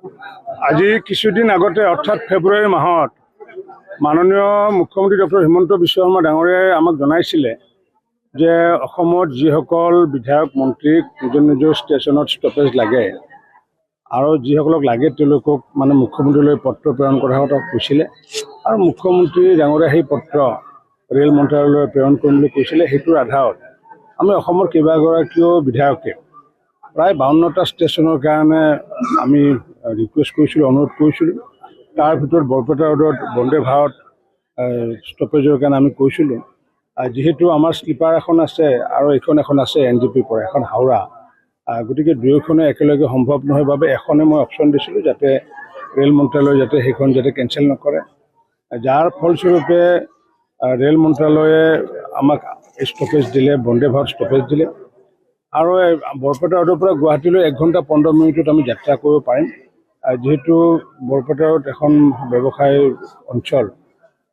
আজি কিছুদিন আগতে অৰ্থাৎ ফেব্ৰুৱাৰী মাহত মাননীয় মুখ্যমন্ত্ৰী ডক্টৰ হিমন্ত বিশ্ব শৰ্মা ডাঙৰীয়াই আমাক জনাইছিলে যে অসমত যিসকল বিধায়ক মন্ত্ৰীক নিজৰ নিজৰ ষ্টেচনত ষ্টপেজ লাগে আৰু যিসকলক লাগে তেওঁলোকক মানে মুখ্যমন্ত্ৰীলৈ পত্ৰ প্ৰেৰণ কৰাৰ কথা কৈছিলে আৰু মুখ্যমন্ত্ৰী ডাঙৰীয়াই সেই পত্ৰ ৰেল মন্ত্ৰালয়লৈ প্ৰেৰণ কৰিম বুলি কৈছিলে। সেইটোৰ আধাৰত আমি অসমৰ কেইবাগৰাকীও বিধায়কে প্ৰায় 52টা ষ্টেচনৰ কাৰণে আমি ৰিকুৱেষ্ট কৰিছিলোঁ, অনুৰোধ কৰিছিলোঁ। তাৰ ভিতৰত বৰপেটা ৰোডত বন্দে ভাৰত ষ্টপেজৰ কাৰণে আমি কৈছিলোঁ। যিহেতু আমাৰ শ্লিপাৰ এখন আছে আৰু এখন আছে NGPৰ পৰা, এখন হাওৰা, গতিকে দুয়োখনে একেলগে সম্ভৱ নহয় বাবে এখনে মই অপশ্যন দিছিলোঁ যাতে ৰেল মন্ত্ৰালয়ে যাতে সেইখন যাতে কেঞ্চেল নকৰে, যাৰ ফলস্বৰূপে ৰেল মন্ত্ৰালয়ে আমাক ষ্টপেজ দিলে, বন্দে ভাৰত ষ্টপেজ দিলে আৰু বৰপেটা ৰোডৰ পৰা গুৱাহাটীলৈ 1 ঘণ্টা 15 মিনিটত আমি যাত্ৰা কৰিব পাৰিম। যিহেতু বৰপেটা ৰোড এখন ব্যৱসায় অঞ্চল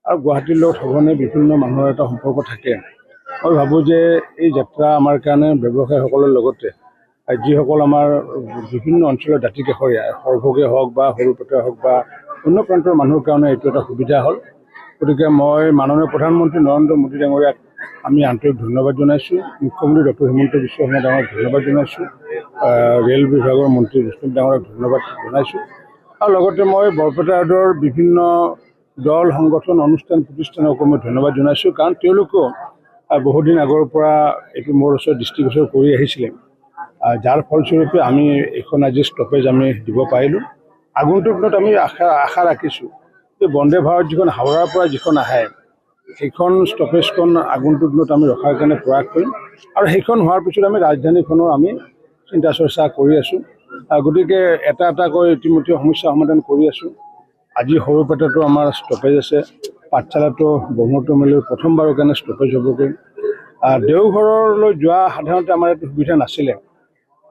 আৰু গুৱাহাটীৰ লগত সঘনে বিভিন্ন মানুহৰ এটা সম্পৰ্ক থাকে। মই ভাবোঁ যে এই যাত্ৰা আমাৰ কাৰণে ব্যৱসায়ীসকলৰ লগতে যিসকল আমাৰ বিভিন্ন অঞ্চলৰ দাঁতি কাষৰীয়া, সৰভোগে হওক বা সৰুপেটা হওক বা অন্য প্ৰান্তৰ মানুহৰ কাৰণে এইটো এটা সুবিধা হ'ল। গতিকে মই মাননীয় প্ৰধানমন্ত্ৰী নৰেন্দ্ৰ মোদী ডাঙৰীয়াক আমি আন্তৰিক ধন্যবাদ জনাইছোঁ। মুখ্যমন্ত্ৰী ডক্টৰ হিমন্ত বিশ্ব শৰ্মা ডাঙৰীয়াক ধন্যবাদ জনাইছোঁ। ৰেল বিভাগৰ মন্ত্ৰী বিষ্ণুপ ডাঙৰীয়াক ধন্যবাদ জনাইছোঁ। আৰু লগতে মই বৰপেটা ৰোডৰ বিভিন্ন দল, সংগঠন, অনুষ্ঠান প্ৰতিষ্ঠানকো মই ধন্যবাদ জনাইছোঁ, কাৰণ তেওঁলোকেও বহুদিন আগৰ পৰা এইটো মোৰ ওচৰত দৃষ্টিগোচৰ কৰি আহিছিলে, যাৰ ফলস্বৰূপে আমি এইখন আজি ষ্টপেজ আমি দিব পাৰিলোঁ। আগন্তুক দিনত আমি আশা ৰাখিছোঁ যে বন্দে ভাৰত যিখন হাওৰাৰ পৰা যিখন আহে সেইখন ষ্টপেজখন আগন্তুক দিনত আমি ৰখাৰ কাৰণে প্ৰয়াস কৰিম আৰু সেইখন হোৱাৰ পিছত আমি ৰাজধানীখনৰ আমি চিন্তা চৰ্চা কৰি আছোঁ। গতিকে এটা এটাকৈ ইতিমধ্যে সমস্যা সমাধান কৰি আছোঁ। আজি সৰুপেটাতো আমাৰ ষ্টপেজ আছে, পাঠশালাতো ব্ৰহ্মপুত্ৰমেলৈ প্ৰথমবাৰৰ কাৰণে ষ্টপেজ হ'বগৈ। দেওঘৰলৈ যোৱা সাধাৰণতে আমাৰ এইটো সুবিধা নাছিলে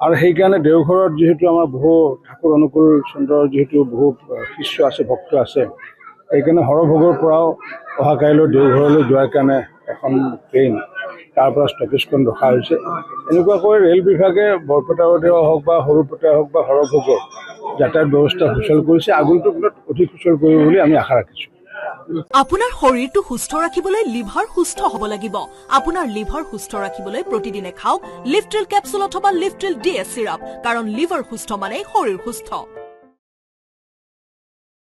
আৰু সেইকাৰণে দেওঘৰত যিহেতু আমাৰ বহু ঠাকুৰ অনুকূল চন্দ্ৰৰ যিহেতু বহু শিষ্য আছে, ভক্ত আছে, সেইকাৰণে সৰভোগৰ পৰাও অহা কাইলৈ দেওঘৰলৈ যোৱাৰ কাৰণে এখন ট্ৰেইন তাৰ পৰা ষ্টপেজখন ৰখা হৈছে। এনেকুৱাকৈ ৰেল বিভাগে বৰপেটা ৰোডে হওক বা সৰুপেটা হওক বা সৰভোগৰ যাতায়াত ব্যৱস্থা সুচল কৰিছে, আগন্তুক দিনত অধিক সুচল কৰিব বুলি আমি আশা ৰাখিছোঁ। আপোনাৰ শৰীৰটো সুস্থ ৰাখিবলৈ লিভাৰ সুস্থ হ'ব লাগিব। আপোনাৰ লিভাৰ সুস্থ ৰাখিবলৈ প্ৰতিদিনে খাওক লিফট্ৰিল কেপচুল অথবা লিফট্ৰিল DS চিৰাপ, কাৰণ লিভাৰ সুস্থ মানে শৰীৰ সুস্থ।